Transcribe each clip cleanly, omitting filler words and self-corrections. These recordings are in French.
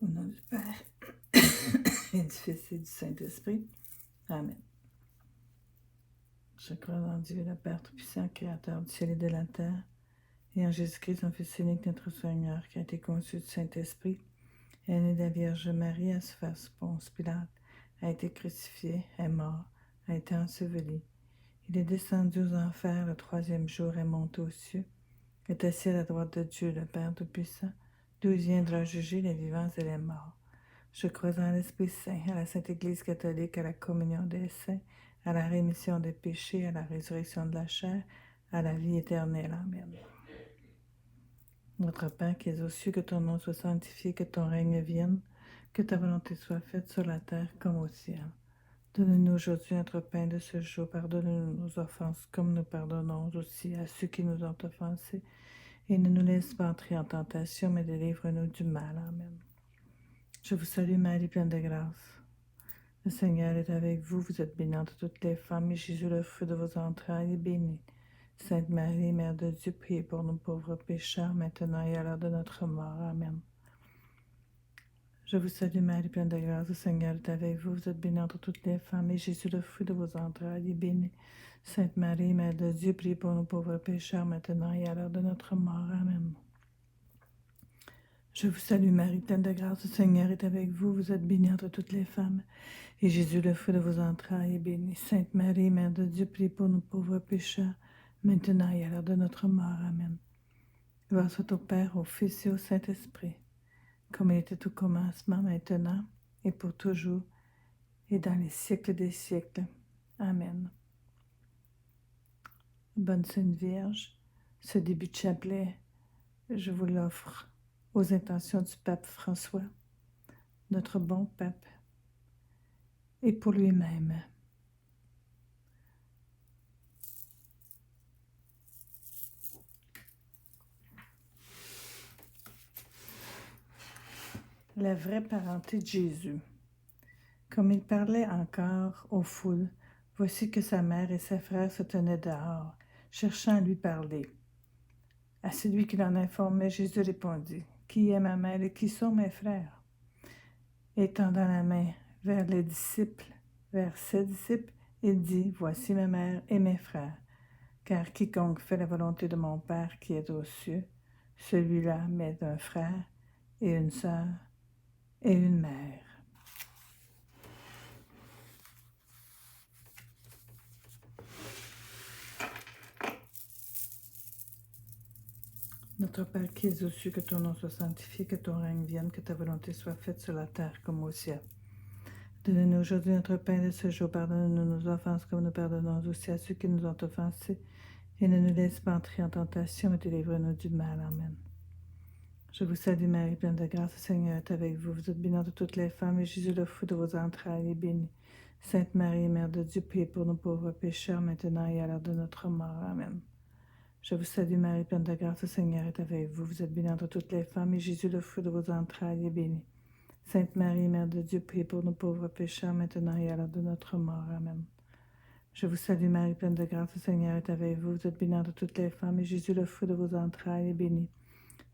Au nom du Père et du Fils et du Saint-Esprit. Amen. Je crois en Dieu, le Père Tout-Puissant, Créateur du ciel et de la terre, et en Jésus-Christ, son Fils unique, notre Seigneur, qui a été conçu du Saint-Esprit, est né de la Vierge Marie, a souffert sous Ponce Pilate, a été crucifié, est mort, a été enseveli. Il est descendu aux enfers le troisième jour, est monté aux cieux, est assis à la droite de Dieu, le Père Tout-Puissant, d'où il viendra juger les vivants et les morts. Je crois en l'Esprit Saint, à la Sainte Église catholique, à la communion des saints, à la rémission des péchés, à la résurrection de la chair, à la vie éternelle. Amen. Notre Père qui es aux cieux, que ton nom soit sanctifié, que ton règne vienne, que ta volonté soit faite sur la terre comme au ciel. Donne-nous aujourd'hui notre pain de ce jour. Pardonne-nous nos offenses, comme nous pardonnons aussi à ceux qui nous ont offensés. Et ne nous laisse pas entrer en tentation, mais délivre-nous du mal. Amen. Je vous salue Marie, pleine de grâce. Le Seigneur est avec vous, vous êtes bénie entre toutes les femmes, et Jésus, le fruit de vos entrailles, est béni. Sainte Marie, Mère de Dieu, priez pour nous pauvres pécheurs, maintenant et à l'heure de notre mort. Amen. Je vous salue Marie, pleine de grâce, le Seigneur est avec vous, vous êtes bénie entre toutes les femmes, et Jésus, le fruit de vos entrailles, est béni. Sainte Marie, Mère de Dieu, priez pour nous pauvres pécheurs, maintenant et à l'heure de notre mort. Amen. Je vous salue Marie, pleine de grâce, le Seigneur est avec vous, vous êtes bénie entre toutes les femmes, et Jésus, le fruit de vos entrailles, est béni. Sainte Marie, Mère de Dieu, priez pour nous pauvres pécheurs, maintenant et à l'heure de notre mort. Amen. Gloire soit au Père, au Fils et au Saint-Esprit, comme il était au commencement, maintenant, et pour toujours, et dans les siècles des siècles. Amen. Bonne Sainte Vierge, ce début de chapelet, je vous l'offre aux intentions du pape François, notre bon pape, et pour lui-même. La vraie parenté de Jésus. Comme il parlait encore aux foules, voici que sa mère et ses frères se tenaient dehors, cherchant à lui parler. À celui qui l'en informait, Jésus répondit, « Qui est ma mère et qui sont mes frères ?» Étendant la main vers les disciples, vers ses disciples, il dit, « Voici ma mère et mes frères, car quiconque fait la volonté de mon Père qui est aux cieux, celui-là m'est un frère et une sœur et une mère. » Notre Père qui es aux cieux, que ton nom soit sanctifié, que ton règne vienne, que ta volonté soit faite sur la terre comme au ciel. Donne-nous aujourd'hui notre pain de ce jour. Pardonne-nous nos offenses comme nous pardonnons aussi à ceux qui nous ont offensés. Et ne nous laisse pas entrer en tentation, mais délivre-nous du mal. Amen. Je vous salue Marie, pleine de grâce, le Seigneur est avec vous. Vous êtes bénie entre toutes les femmes, et Jésus, le fruit de vos entrailles, est béni. Sainte Marie, Mère de Dieu, priez pour nous pauvres pécheurs, maintenant et à l'heure de notre mort. Amen. Je vous salue Marie, pleine de grâce, le Seigneur est avec vous. Vous êtes bénie entre toutes les femmes, et Jésus, le fruit de vos entrailles, est béni. Sainte Marie, Mère de Dieu, priez pour nous pauvres pécheurs, maintenant et à l'heure de notre mort. Amen. Je vous salue Marie, pleine de grâce, le Seigneur est avec vous. Vous êtes bénie entre toutes les femmes, et Jésus, le fruit de vos entrailles, est béni.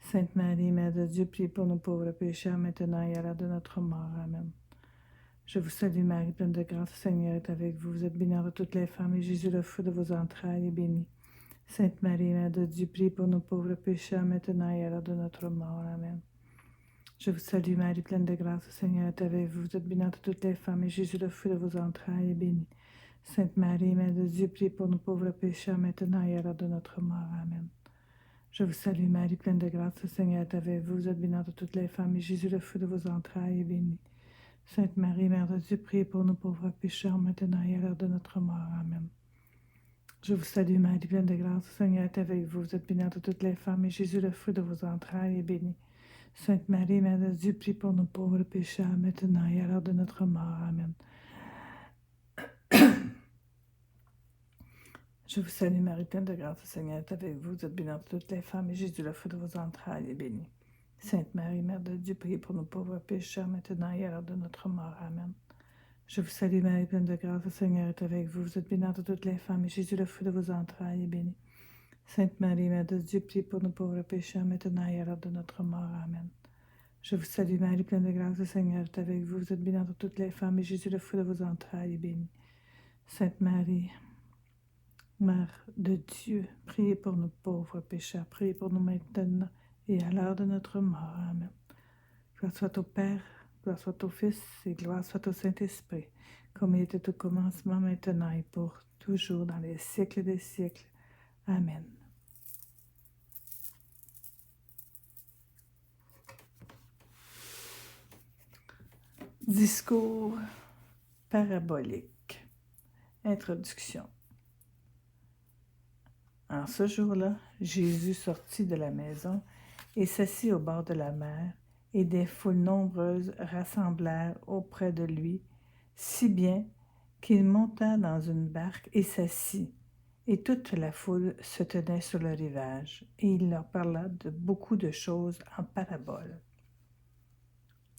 Sainte Marie, Mère de Dieu, priez pour nous pauvres pécheurs, maintenant et à l'heure de notre mort. Amen. Je vous salue Marie, pleine de grâce, le Seigneur est avec vous. Vous êtes bénie entre toutes les femmes, et Jésus, le fruit de vos entrailles, est béni. Sainte Marie, Mère de Dieu, priez pour nous pauvres pécheurs, maintenant et à l'heure de notre mort. Amen. Je vous salue Marie, pleine de grâce, le Seigneur est avec vous. Vous êtes bénie entre toutes les femmes, et Jésus, le fruit de vos entrailles, est béni. Sainte Marie, Mère de Dieu, priez pour nous pauvres pécheurs, maintenant et à l'heure de notre mort. Amen. Je vous salue Marie, pleine de grâce, le Seigneur est avec vous. Vous êtes bénie entre toutes les femmes, et Jésus, le fruit de vos entrailles, est béni. Sainte Marie, Mère de Dieu, priez pour nous pauvres pécheurs, maintenant et à l'heure de notre mort. Amen. Je vous salue Marie, pleine de grâce, le Seigneur est avec vous. Vous êtes bénie entre toutes les femmes, et Jésus, le fruit de vos entrailles, est béni. Sainte Marie, Mère de Dieu, priez pour nous pauvres pécheurs, maintenant et à l'heure de notre mort. Amen. Je vous salue Marie, pleine de grâce, le Seigneur est avec vous. Vous êtes bénie entre toutes les femmes, et Jésus, le fruit de vos entrailles, est béni. Sainte Marie, Mère de Dieu, priez pour nous pauvres pécheurs, maintenant et à l'heure de notre mort. Amen. Je vous salue Marie, pleine de grâce, le Seigneur est avec vous. Vous êtes bénie entre toutes les femmes, et Jésus, le fruit de vos entrailles, est béni. Sainte Marie, Mère de Dieu, priez pour nous pauvres pécheurs, maintenant et à l'heure de notre mort. Amen. Je vous salue Marie, pleine de grâce, le Seigneur est avec vous. Vous êtes bénie entre toutes les femmes, et Jésus, le fruit de vos entrailles, est béni. Sainte Marie, Mère de Dieu, priez pour nous pauvres pécheurs, priez pour nous maintenant et à l'heure de notre mort. Amen. Gloire soit au Père, gloire soit au Fils, et gloire soit au Saint-Esprit, comme il était au commencement, maintenant et pour toujours, dans les siècles des siècles. Amen. Discours parabolique. Introduction. En ce jour-là, Jésus sortit de la maison et s'assit au bord de la mer, et des foules nombreuses rassemblèrent auprès de lui, si bien qu'il monta dans une barque et s'assit, et toute la foule se tenait sur le rivage, et il leur parla de beaucoup de choses en paraboles.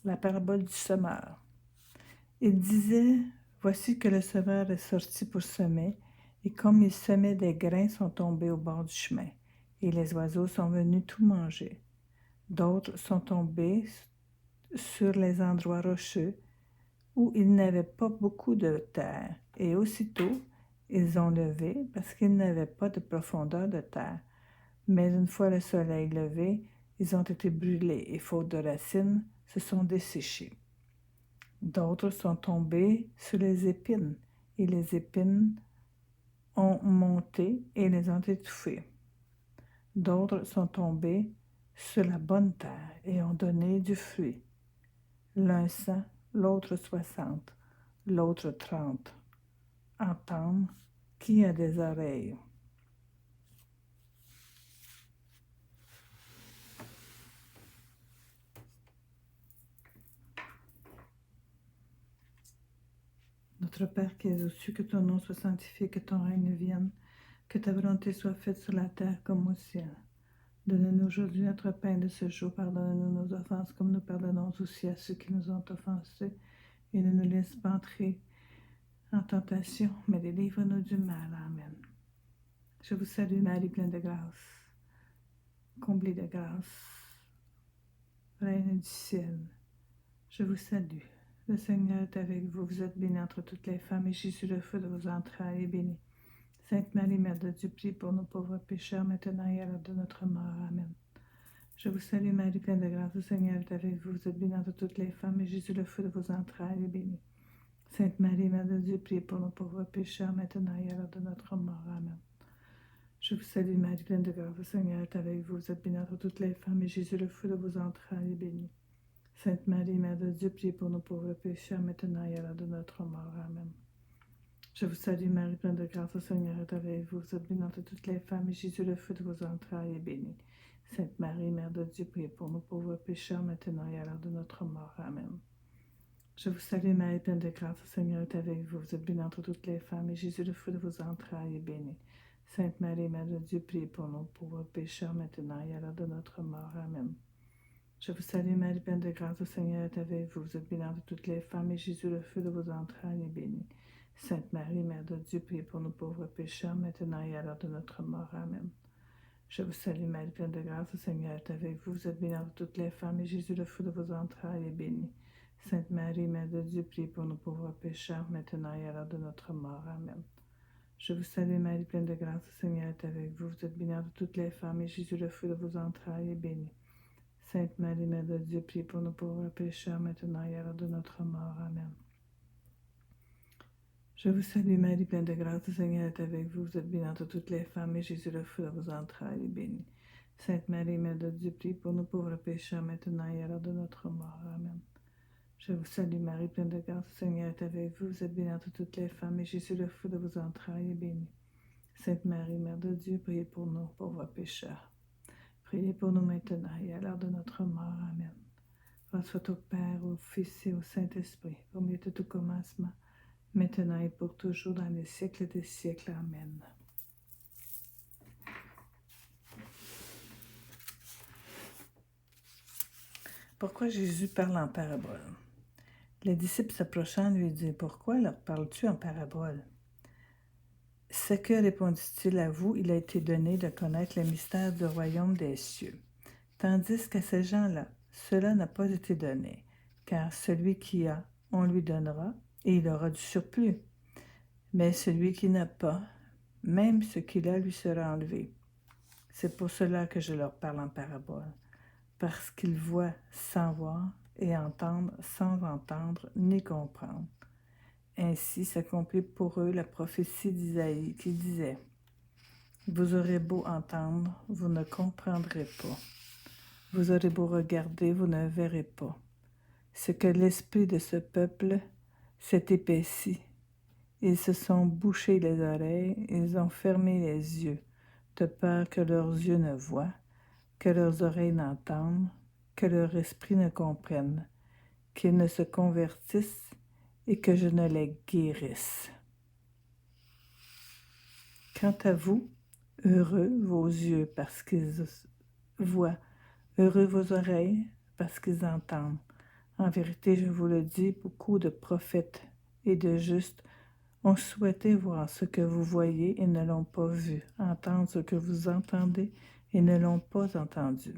La parabole du semeur. Il disait, voici que le semeur est sorti pour semer, et comme il semait, des grains sont tombés au bord du chemin, et les oiseaux sont venus tout manger. D'autres sont tombés sur les endroits rocheux, où il n'avait pas beaucoup de terre, et aussitôt ils ont levé, parce qu'ils n'avaient pas de profondeur de terre. Mais une fois le soleil levé, ils ont été brûlés, et faute de racines, se sont desséchés. D'autres sont tombés sur les épines, et les épines ont monté et les ont étouffés. D'autres sont tombés sur la bonne terre et ont donné du fruit. L'un 100, l'autre 60, l'autre 30. Entendre, qui a des oreilles. Notre Père qui es aux cieux, que ton nom soit sanctifié, que ton règne vienne, que ta volonté soit faite sur la terre comme au ciel. Donne-nous aujourd'hui notre pain de ce jour. Pardonne-nous nos offenses comme nous pardonnons aussi à ceux qui nous ont offensés. Et ne nous laisse pas entrer en tentation, mais délivre-nous du mal. Amen. Je vous salue Marie, pleine de grâce, comblée de grâce, Reine du ciel. Je vous salue. Le Seigneur est avec vous. Vous êtes bénie entre toutes les femmes, et Jésus, le fruit de vos entrailles, est béni. Sainte Marie, Mère de Dieu, prie pour nous pauvres pécheurs, maintenant et à l'heure de notre mort. Amen. Je vous salue Marie, pleine de grâce, le Seigneur est avec vous. Vous êtes bénie entre toutes les femmes, et Jésus, le fruit de vos entrailles, est béni. Sainte Marie, Mère de Dieu, priez pour nos pauvres pécheurs, maintenant et à l'heure de notre mort. Amen. Je vous salue Marie, pleine de grâce, le Seigneur est avec vous. Vous êtes bénie entre toutes les femmes, et Jésus, le fruit de vos entrailles, est béni. Sainte Marie, Mère de Dieu, priez pour nos pauvres pécheurs, maintenant et à l'heure de notre mort. Amen. Je vous salue Marie, pleine de grâce, le Seigneur est avec vous. Vous êtes bénie entre toutes les femmes, et Jésus, le fruit de vos entrailles, est béni. Sainte Marie, Mère de Dieu, priez pour nos pauvres pécheurs, maintenant et à l'heure de notre mort. Amen. Je vous salue Marie, pleine de grâce, le Seigneur est avec vous. Vous êtes bénie entre toutes les femmes, et Jésus, le fruit de vos entrailles, est béni. Sainte Marie, Mère de Dieu, priez pour nos pauvres pécheurs, maintenant et à l'heure de notre mort. Amen. Je vous salue Marie, pleine de grâce, le Seigneur est avec vous. Vous êtes bénie entre toutes les femmes, et Jésus, le fruit de vos entrailles, est béni. Sainte Marie, Mère de Dieu, priez pour nos pauvres pécheurs, maintenant et à l'heure de notre mort. Amen. Je vous salue Marie, pleine de grâce, le Seigneur est avec vous. Vous êtes bénie entre toutes les femmes, et Jésus, le fruit de vos entrailles, est béni. Sainte Marie, Mère de Dieu, priez pour nos pauvres pécheurs, maintenant et à l'heure de notre mort. Amen. Je vous salue Marie, pleine de grâce, le Seigneur est avec vous. Vous êtes bénie entre toutes les femmes, et Jésus, le fruit de vos entrailles, est béni. Sainte Marie, Mère de Dieu, priez pour nos pauvres pécheurs, maintenant et à l'heure de notre mort. Amen. Je vous salue Marie, pleine de grâce, le Seigneur est avec vous. Vous êtes bénie entre toutes les femmes, et Jésus, le fruit de vos entrailles, est béni. Sainte Marie, Mère de Dieu, priez pour nos pauvres pécheurs, maintenant et à l'heure de notre mort. Amen. Je vous salue Marie, pleine de grâce, le Seigneur est avec vous. Vous êtes bénie entre toutes les femmes, et Jésus, le fruit de vos entrailles, est béni. Sainte Marie, Mère de Dieu, priez pour nous pauvres pécheurs. Priez pour nous maintenant et à l'heure de notre mort. Amen. Gloire soit au Père, au Fils et au Saint-Esprit, comme il était au commencement, maintenant et pour toujours, dans les siècles des siècles. Amen. Pourquoi Jésus parle en parabole? Les disciples s'approchant lui disent, « Pourquoi leur parles-tu en parabole? » « Ce que, répondit-il, à vous, il a été donné de connaître les mystères du royaume des cieux, tandis qu'à ces gens-là, cela n'a pas été donné, car celui qui a, on lui donnera, et il aura du surplus. Mais celui qui n'a pas, même ce qu'il a lui sera enlevé. C'est pour cela que je leur parle en parabole, parce qu'ils voient sans voir et entendent sans entendre ni comprendre. Ainsi s'accomplit pour eux la prophétie d'Isaïe qui disait « Vous aurez beau entendre, vous ne comprendrez pas. Vous aurez beau regarder, vous ne verrez pas. C'est que l'esprit de ce peuple s'est épaissi. Ils se sont bouchés les oreilles, ils ont fermé les yeux, de peur que leurs yeux ne voient, que leurs oreilles n'entendent, que leur esprit ne comprenne, qu'ils ne se convertissent et que je ne les guérisse. Quant à vous, heureux vos yeux parce qu'ils voient, heureux vos oreilles parce qu'ils entendent. En vérité, je vous le dis, beaucoup de prophètes et de justes ont souhaité voir ce que vous voyez et ne l'ont pas vu, entendre ce que vous entendez et ne l'ont pas entendu.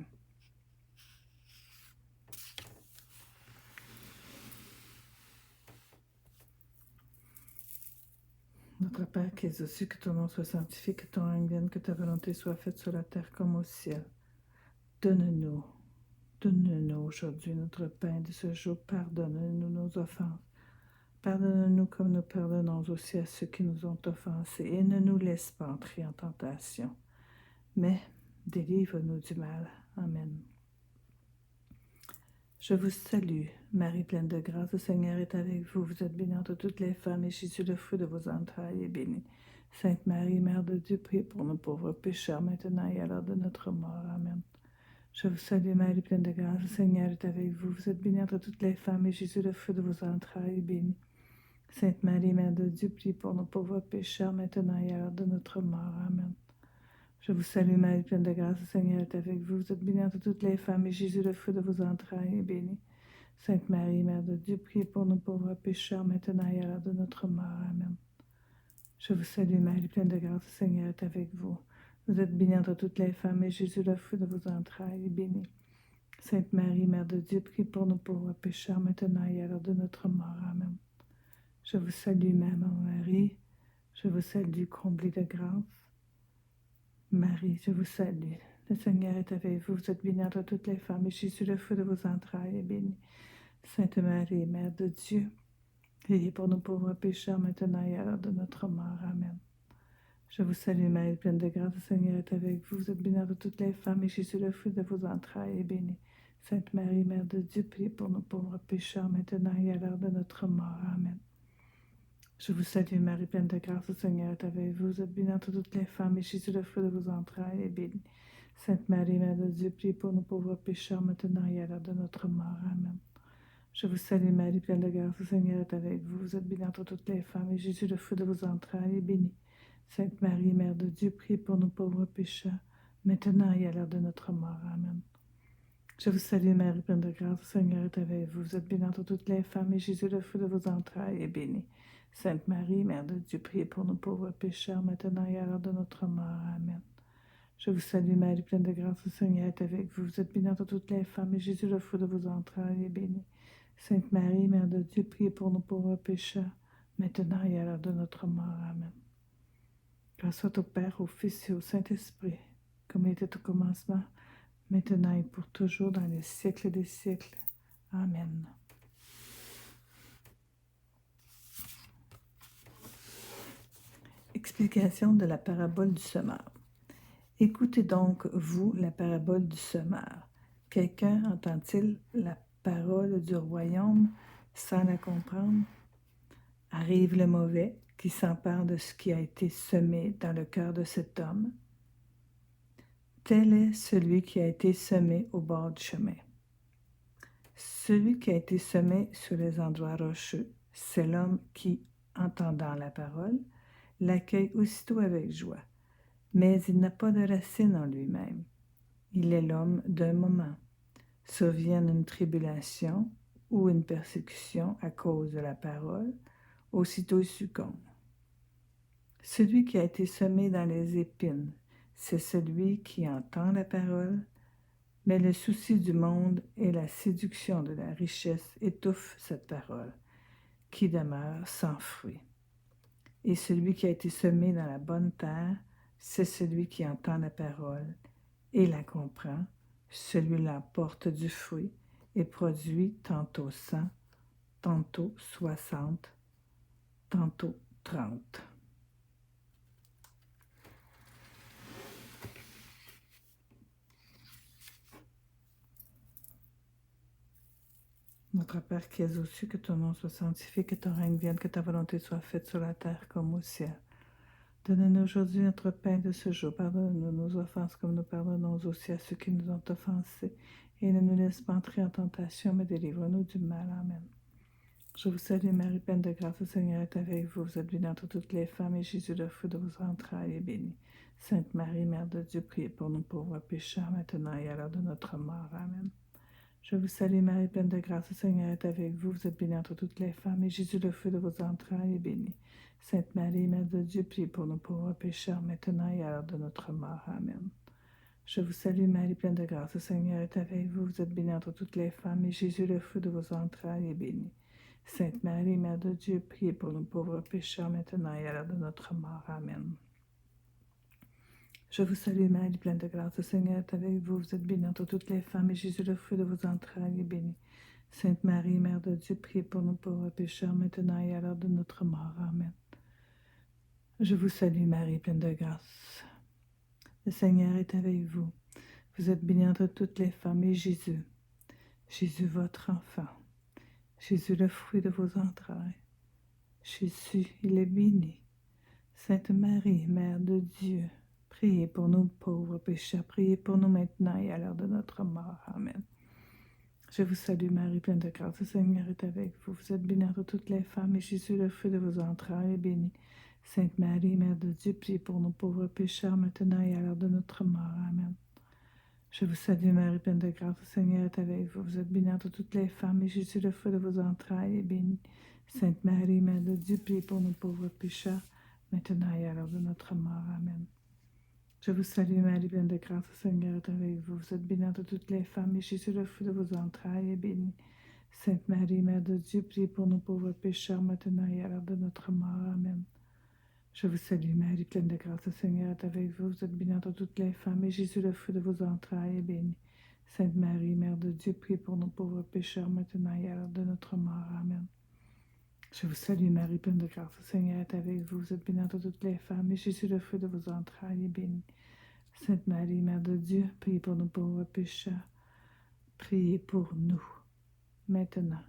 Notre Père qui es aux cieux, que ton nom soit sanctifié, que ton règne vienne, que ta volonté soit faite sur la terre comme au ciel. Donne-nous aujourd'hui notre pain de ce jour. Pardonne-nous nos offenses. Pardonne-nous comme nous pardonnons aussi à ceux qui nous ont offensés. Et ne nous laisse pas entrer en tentation, mais délivre-nous du mal. Amen. Je vous salue, Marie pleine de grâce, le Seigneur est avec vous. Vous êtes bénie entre toutes les femmes, et Jésus, le fruit de vos entrailles, est béni. Sainte Marie, Mère de Dieu, priez pour nos pauvres pécheurs, maintenant et à l'heure de notre mort. Amen. Je vous salue, Marie pleine de grâce, le Seigneur est avec vous. Vous êtes bénie entre toutes les femmes, et Jésus, le fruit de vos entrailles, est béni. Sainte Marie, Mère de Dieu, priez pour nos pauvres pécheurs, maintenant et à l'heure de notre mort. Amen. Je vous salue, Marie pleine de grâce, le Seigneur est avec vous. Vous êtes bénie entre toutes les femmes, et Jésus, le fruit de vos entrailles, est béni. Sainte Marie, Mère de Dieu, priez pour nos pauvres pécheurs, maintenant et à l'heure de notre mort. Amen. Je vous salue, Marie pleine de grâce, le Seigneur est avec vous. Vous êtes bénie entre toutes les femmes, et Jésus, le fruit de vos entrailles, est béni. Sainte Marie, Mère de Dieu, priez pour nos pauvres pécheurs, maintenant et à l'heure de notre mort. Amen. Je vous salue, Maman Marie. Je vous salue, comblée de grâce. Marie, je vous salue. Le Seigneur est avec vous. Vous êtes bénie entre toutes les femmes, et Jésus, le fruit de vos entrailles, est béni. Sainte Marie, Mère de Dieu, priez pour nos pauvres pécheurs, maintenant et à l'heure de notre mort. Amen. Je vous salue, Marie, pleine de grâce, le Seigneur est avec vous. Vous êtes bénie entre toutes les femmes, et Jésus, le fruit de vos entrailles, est béni. Sainte Marie, Mère de Dieu, priez pour nos pauvres pécheurs, maintenant et à l'heure de notre mort. Amen. Je vous salue, Marie, pleine de grâce, le Seigneur est avec vous. Vous êtes bénie entre toutes les femmes, et Jésus, le fruit de vos entrailles, est béni. Sainte Marie, Mère de Dieu, priez pour nos pauvres pécheurs, maintenant et à l'heure de notre mort. Amen. Je vous salue, Marie, pleine de grâce, le Seigneur est avec vous. Vous êtes bénie entre toutes les femmes, et Jésus, le fruit de vos entrailles, est béni. Sainte Marie, Mère de Dieu, priez pour nos pauvres pécheurs, maintenant et à l'heure de notre mort. Amen. Je vous salue, Marie, pleine de grâce, le Seigneur est avec vous. Vous êtes bénie entre toutes les femmes, et Jésus, le fruit de vos entrailles, est béni. Sainte Marie, Mère de Dieu, priez pour nos pauvres pécheurs, maintenant et à l'heure de notre mort. Amen. Je vous salue, Marie, pleine de grâce, le Seigneur est avec vous. Vous êtes bénie entre toutes les femmes, et Jésus, le fruit de vos entrailles, est béni. Sainte Marie, Mère de Dieu, priez pour nos pauvres pécheurs, maintenant et à l'heure de notre mort. Amen. Grâce soit au Père, au Fils et au Saint-Esprit, comme il était au commencement, maintenant et pour toujours, dans les siècles des siècles. Amen. Explication de la parabole du semeur. Écoutez donc, vous, la parabole du semeur. Quelqu'un entend-il la parole du royaume sans la comprendre? Arrive le mauvais qui s'empare de ce qui a été semé dans le cœur de cet homme. Tel est celui qui a été semé au bord du chemin. Celui qui a été semé sur les endroits rocheux, c'est l'homme qui, entendant la parole, l'accueille aussitôt avec joie. Mais il n'a pas de racine en lui-même. Il est l'homme d'un moment. Survienne une tribulation ou une persécution à cause de la parole, aussitôt il succombe. Celui qui a été semé dans les épines, c'est celui qui entend la parole, Mais le souci du monde et la séduction de la richesse étouffent cette parole, qui demeure sans fruit. Et celui qui a été semé dans la bonne terre, c'est celui qui entend la parole et la comprend. Celui-là porte du fruit et produit tantôt 100, tantôt 60, tantôt 30. Notre Père qui es aux cieux, que ton nom soit sanctifié, que ton règne vienne, que ta volonté soit faite sur la terre comme au ciel. Donne-nous aujourd'hui notre pain de ce jour. Pardonne-nous nos offenses comme nous pardonnons aussi à ceux qui nous ont offensés. Et ne nous laisse pas entrer en tentation, mais délivre-nous du mal. Amen. Je vous salue Marie, pleine de grâce, le Seigneur est avec vous. Vous êtes bénie entre toutes les femmes, et Jésus, le fruit de vos entrailles, est béni. Sainte Marie, Mère de Dieu, priez pour nous pauvres pécheurs, maintenant et à l'heure de notre mort. Amen. Je vous salue Marie, pleine de grâce, le Seigneur est avec vous. Vous êtes bénie entre toutes les femmes, et Jésus, le fruit de vos entrailles, est béni. Sainte Marie, Mère de Dieu, priez pour nous pauvres pécheurs, maintenant et à l'heure de notre mort. Amen. Je vous salue Marie, pleine de grâce, le Seigneur est avec vous. Vous êtes bénie entre toutes les femmes, et Jésus, le fruit de vos entrailles, est béni. Sainte Marie, Mère de Dieu, priez pour nous pauvres pécheurs, maintenant et à l'heure de notre mort. Amen. Je vous salue Marie, pleine de grâce, le Seigneur est avec vous. Vous êtes bénie entre toutes les femmes, et Jésus, le fruit de vos entrailles, est béni. Sainte Marie, Mère de Dieu, priez pour nous pauvres pécheurs, maintenant et à l'heure de notre mort. Amen. Je vous salue Marie, pleine de grâce. Le Seigneur est avec vous. Vous êtes bénie entre toutes les femmes, et Jésus, votre enfant, Jésus, le fruit de vos entrailles, Jésus, il est béni. Sainte Marie, Mère de Dieu, priez pour nous pauvres pécheurs, priez pour nous maintenant et à l'heure de notre mort. Amen. Je vous salue Marie, pleine de grâce, le Seigneur est avec vous. Vous êtes bénie entre toutes les femmes, et Jésus, le fruit de vos entrailles, est béni. Sainte Marie, Mère de Dieu, priez pour nous pauvres pécheurs, maintenant et à l'heure de notre mort. Amen. Je vous salue Marie, pleine de grâce, le Seigneur est avec vous. Vous êtes bénie entre toutes les femmes, et Jésus, le fruit de vos entrailles, est béni. Sainte Marie, Mère de Dieu, priez pour nous pauvres pécheurs, maintenant et à l'heure de notre mort. Amen. Je vous salue Marie, pleine de grâce, le Seigneur est avec vous. Vous êtes bénie entre toutes les femmes, et Jésus, le fruit de vos entrailles, est béni. Sainte Marie, Mère de Dieu, priez pour nous pauvres pécheurs, maintenant et à l'heure de notre mort. Amen. Je vous salue Marie, pleine de grâce, le Seigneur est avec vous. Vous êtes bénie entre toutes les femmes, et Jésus, le fruit de vos entrailles, est béni. Sainte Marie, Mère de Dieu, priez pour nous pauvres pécheurs, maintenant et à l'heure de notre mort. Amen. Je vous salue Marie, pleine de grâce, le Seigneur est avec vous. Vous êtes bénie entre toutes les femmes, et Jésus, le fruit de vos entrailles, est béni. Sainte Marie, Mère de Dieu, priez pour nous pauvres pécheurs. Priez pour nous, maintenant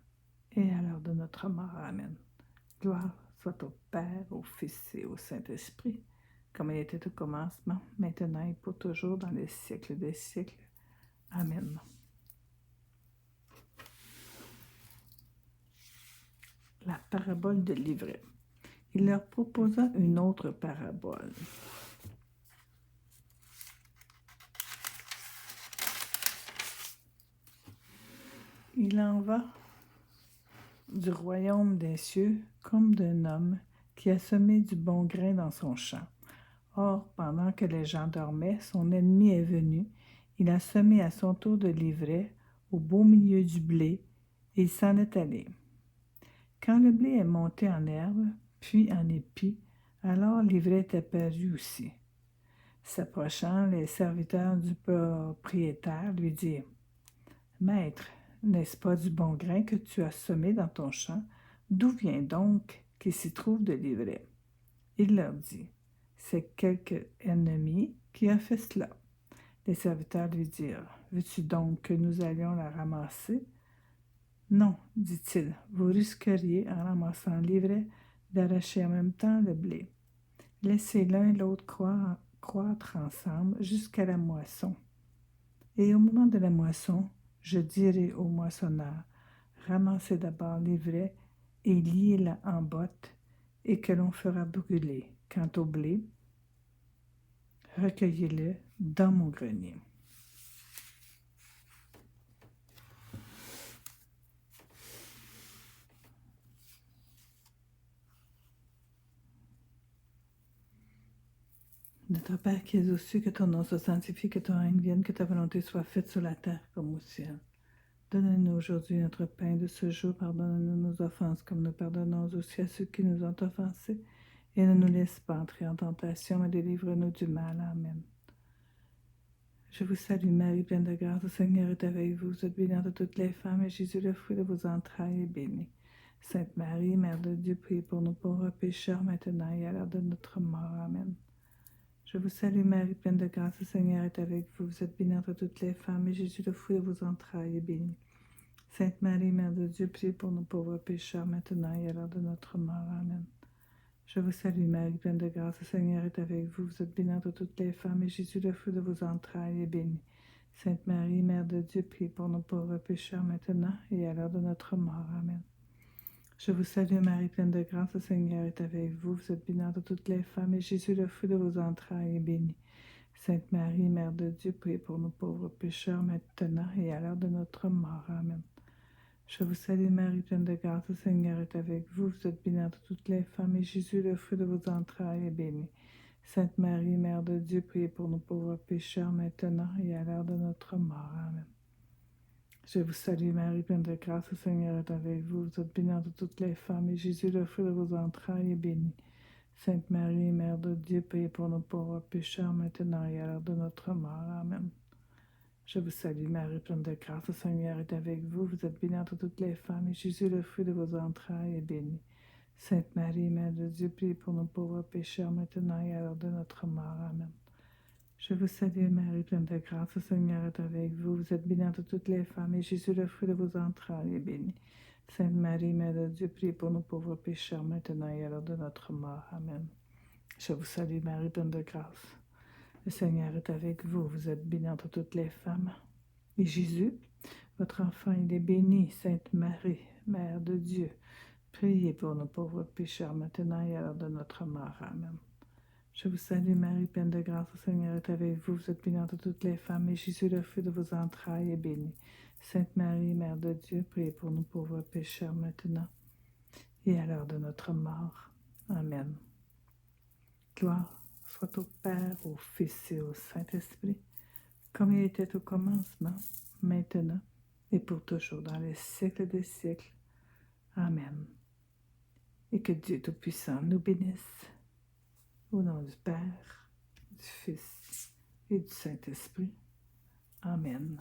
et à l'heure de notre mort. Amen. Gloire soit au Père, au Fils et au Saint-Esprit, comme il était au commencement, maintenant et pour toujours, dans les siècles des siècles. Amen. La parabole de l'ivraie. Il leur proposa une autre parabole. Il en va du royaume des cieux comme d'un homme qui a semé du bon grain dans son champ. Or, pendant que les gens dormaient, son ennemi est venu. Il a semé à son tour de l'ivraie au beau milieu du blé, et il s'en est allé. Quand le blé est monté en herbe, puis en épi, alors l'ivraie est apparue aussi. S'approchant, les serviteurs du propriétaire lui dirent: « Maître, n'est-ce pas du bon grain que tu as semé dans ton champ? D'où vient donc qu'il s'y trouve de l'ivraie? » Il leur dit: « C'est quelque ennemi qui a fait cela. » Les serviteurs lui dirent: « Veux-tu donc que nous allions la ramasser? » « Non, dit-il, vous risqueriez, en ramassant l'ivraie, d'arracher en même temps le blé. Laissez l'un et l'autre croître ensemble jusqu'à la moisson. Et au moment de la moisson, je dirai au moissonneur: ramassez d'abord l'ivraie et liez-la en bottes, et que l'on fera brûler. Quant au blé, recueillez-le dans mon grenier. » Notre Père qui es aux cieux, que ton nom soit sanctifié, que ton règne vienne, que ta volonté soit faite sur la terre comme au ciel. Donne-nous aujourd'hui notre pain de ce jour. Pardonne-nous nos offenses comme nous pardonnons aussi à ceux qui nous ont offensés. Et ne nous laisse pas entrer en tentation, mais délivre-nous du mal. Amen. Je vous salue Marie, pleine de grâce, le Seigneur est avec vous. Vous êtes bénie de toutes les femmes, et Jésus, le fruit de vos entrailles, est béni. Sainte Marie, Mère de Dieu, priez pour nous pauvres pécheurs, maintenant et à l'heure de notre mort. Amen. Je vous salue Marie, pleine de grâce, le Seigneur est avec vous. Vous êtes bénie entre toutes les femmes, et Jésus, le fruit de vos entrailles, est béni. Sainte Marie, Mère de Dieu, priez pour nous pauvres pécheurs, maintenant et à l'heure de notre mort. Amen. Je vous salue Marie, pleine de grâce, le Seigneur est avec vous. Vous êtes bénie entre toutes les femmes, et Jésus, le fruit de vos entrailles, est béni. Sainte Marie, Mère de Dieu, priez pour nous pauvres pécheurs, maintenant et à l'heure de notre mort. Amen. Je vous salue Marie, pleine de grâce, le Seigneur est avec vous. Vous êtes bénie entre toutes les femmes, et Jésus, le fruit de vos entrailles, est béni. Sainte Marie, Mère de Dieu, priez pour nous pauvres pécheurs, maintenant et à l'heure de notre mort. Amen. Je vous salue Marie, pleine de grâce, le Seigneur est avec vous. Vous êtes bénie entre toutes les femmes, et Jésus, le fruit de vos entrailles, est béni. Sainte Marie, Mère de Dieu, priez pour nous pauvres pécheurs, maintenant et à l'heure de notre mort. Amen. Je vous salue Marie, pleine de grâce, le Seigneur est avec vous. Vous êtes bénie entre toutes les femmes, et Jésus, le fruit de vos entrailles, est béni. Sainte Marie, Mère de Dieu, priez pour nous pauvres pécheurs, maintenant et à l'heure de notre mort. Amen. Je vous salue Marie, pleine de grâce, le Seigneur est avec vous. Vous êtes bénie entre toutes les femmes, et Jésus, le fruit de vos entrailles, est béni. Sainte Marie, Mère de Dieu, priez pour nous pauvres pécheurs, maintenant et à l'heure de notre mort. Amen. Je vous salue Marie, pleine de grâce, le Seigneur est avec vous. Vous êtes bénie entre toutes les femmes, et Jésus, le fruit de vos entrailles, est béni. Sainte Marie, Mère de Dieu, priez pour nous pauvres pécheurs, maintenant et à l'heure de notre mort. Amen. Je vous salue Marie, pleine de grâce. Le Seigneur est avec vous. Vous êtes bénie entre toutes les femmes. Et Jésus, votre enfant, il est béni. Sainte Marie, Mère de Dieu, priez pour nos pauvres pécheurs, maintenant et à l'heure de notre mort. Amen. Je vous salue Marie, pleine de grâce, le Seigneur est avec vous. Vous êtes bénie entre toutes les femmes, et Jésus, le fruit de vos entrailles, est béni. Sainte Marie, Mère de Dieu, priez pour nous pauvres pécheurs, maintenant et à l'heure de notre mort. Amen. Gloire soit au Père, au Fils et au Saint-Esprit, comme il était au commencement, maintenant et pour toujours, dans les siècles des siècles. Amen. Et que Dieu Tout-Puissant nous bénisse, au nom du Père, du Fils et du Saint-Esprit. Amen.